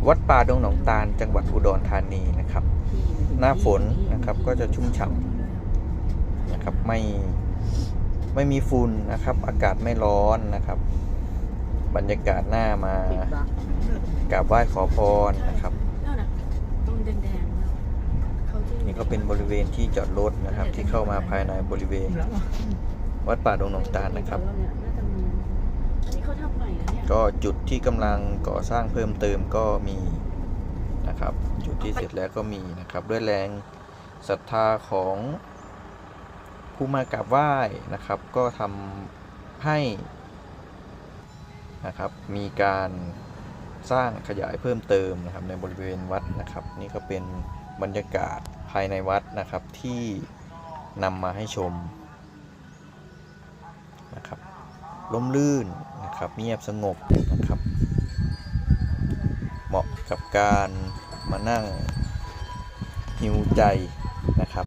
วัดป่าดงหนองตาลจังหวัดอุดรธานีนะครับหน้าฝนนะครับก็จะชุ่มฉ่ำนะครับไม่มีฝุ่นนะครับอากาศไม่ร้อนนะครับบรรยากาศหน้ามากราบไหว้ขอพรนะครับตรงแดงๆนี่ก็เป็นบริเวณที่จอดรถนะครับที่เข้ามาภายในบริเวณวัดป่าดงหนองตาลนะครับก็จุดที่กำลังก่อสร้างเพิ่มเติมก็มีนะครับจุดที่เสร็จแล้วก็มีนะครับด้วยแรงศรัทธาของผู้มากราบไหว้นะครับก็ทำให้นะครับมีการสร้างขยายเพิ่มเติมนะครับในบริเวณวัดนะครับนี่ก็เป็นบรรยากาศภายในวัดนะครับที่นำมาให้ชมนะครับร่มรื่นนะครับเงียบสงบนะครับเหมาะกับการมานั่งหิวใจนะครับ